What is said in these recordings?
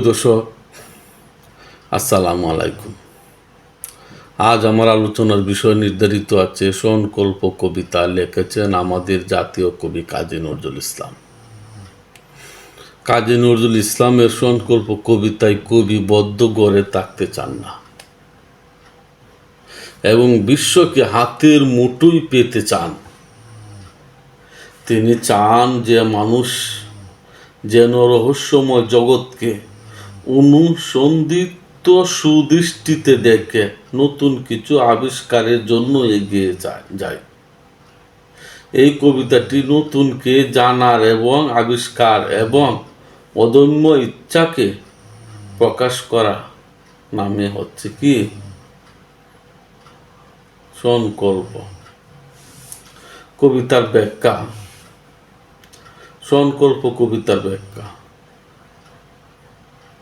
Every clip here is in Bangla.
দর্শক, আসসালামু আলাইকুম। আজ আমার আলোচনার বিষয় নির্ধারিত আছে সংকল্প কবিতা। লিখেছেন আমাদের জাতীয় কবি কাজী নজরুল ইসলাম। কাজী নজরুল ইসলামের সংকল্প কবিতায় কবি বদ্ধ গড়ে থাকতে চান না এবং বিশ্বকে হাতের মুঠোয় পেতে চান। তিনি চান যে মানুষ যেন রহস্যময় জগৎকে অনুসন্ধিত সুদৃষ্টিতে দেখে নতুন কিছু আবিষ্কারের জন্য এগিয়ে যায়। এই কবিতাটি নতুনকে জানার এবং আবিষ্কার এবং অদম্য ইচ্ছাকে প্রকাশ করা নামে হচ্ছে কি সংকল্প। কবিতার ব্যাখ্যা। সংকল্প কবিতার ব্যাখ্যা।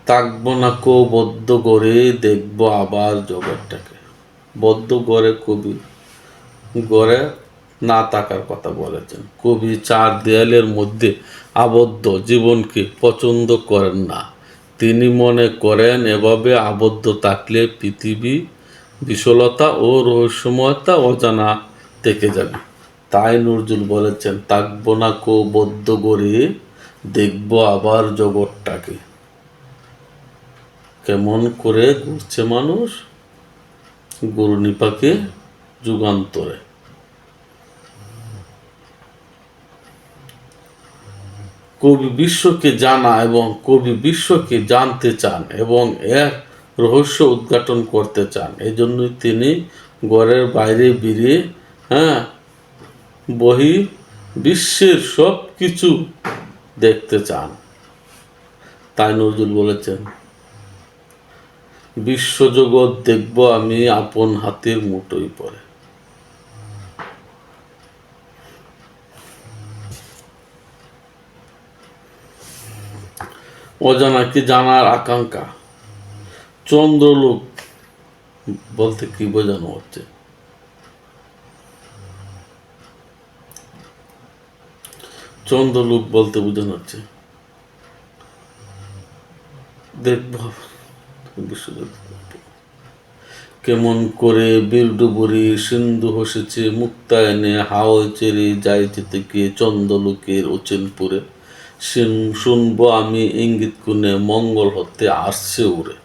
থাকবো না কো বদ্ধ গড়ে, দেখবো আবার জগৎটাকে। বদ্ধ গড়ে কবি গড়ে না থাকার কথা বলেছেন। কবি চার দেয়ালের মধ্যে আবদ্ধ জীবনকে পছন্দ করেন না। তিনি মনে করেন এভাবে আবদ্ধ থাকলে পৃথিবী বিশালতা ও রহস্যময়তা অজানা থেকে যাবে। তাই নজরুল বলেছেন, থাকবো না কো বদ্ধ গড়ে, দেখবো আবার জগৎটাকে। কেমন করে ঘুরছে মানুষ ঘূর্ণিপাকে যুগান্তরে। কবি বিশ্বকে জানা এবং কবি বিশ্বকে জানতে চান এবং এর রহস্য উদ্ঘাটন করতে চান। এই জন্যই তিনি ঘরের বাইরে বেরিয়ে বহি বিশ্বের সব কিছু দেখতে চান। তাই নজরুল বলেছেন, বিশ্বজগৎ দেখব আমি আপন হাতের মুঠোয় পড়ে। অজানাকে জানার আকাঙ্ক্ষা। চন্দ্রলোক বলতে কি বোঝানো হচ্ছে? চন্দ্রলোক বলতে বোঝানো হচ্ছে দেখব কেমন করে বীরডুবুরি সিন্ধু হসেছে মুক্তায়নে, হাওয়ায় চেরি যাইতে থেকে চন্দ্রলোকের অচিনপুরে। শুনবো আমি ইঙ্গিত কোণে মঙ্গল হতে আসছে উড়ে।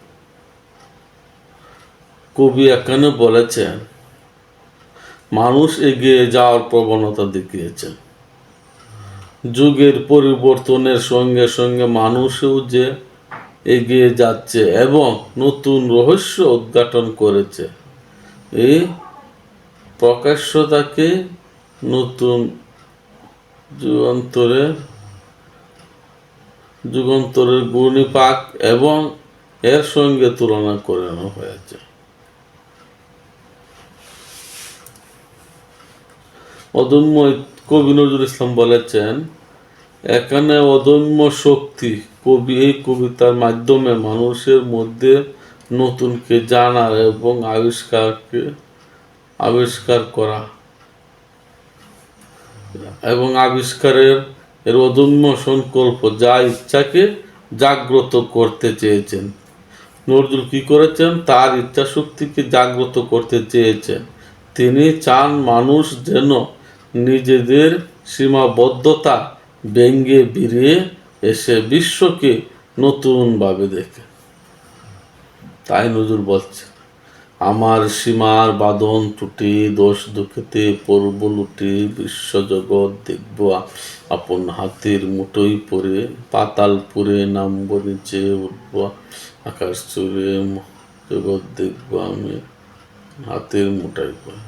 কবি এখানে বলেছেন, মানুষ এগিয়ে যাওয়ার প্রবণতা দেখিয়েছেন। যুগের পরিবর্তনের সঙ্গে সঙ্গে মানুষও যে এগিয়ে যাচ্ছে এবং নতুন রহস্য উদ্ঘাটন করেছে। এই প্রকাশ্যতাকে নতুন যুগান্তরের ঘূর্ণিপাক এবং এর সঙ্গে তুলনা করানো হয়েছে। অদম্য কবি নজরুল ইসলাম বলেছেন, এখানে অদম্য শক্তি। কবি এই কবিতার মাধ্যমে মানুষের মধ্যে নতুনকে জানার এবং আবিষ্কার করা এবং আবিষ্কারের এর অদম্য সংকল্প যা ইচ্ছাকে জাগ্রত করতে চেয়েছেন। নজরুল কি করেছেন? তার ইচ্ছা শক্তিকে জাগ্রত করতে চেয়েছেন। তিনি চান মানুষ যেন নিজেদের সীমাবদ্ধতা ভেঙে বেরিয়ে এসে বিশ্বকে নতুনভাবে দেখে। তাই নজরুল বলছে, আমার সীমার বাঁধন টুটে দোষ দুঃখেতে পড়ব লুটে, বিশ্বজগৎ দেখব আপন হাতের মুঠোয় পড়ে, পাতাল পুরে নামব নিচে উঠব আকাশ চুড়ে, জগৎ দেখব আমি হাতের মুঠোয় পড়ে।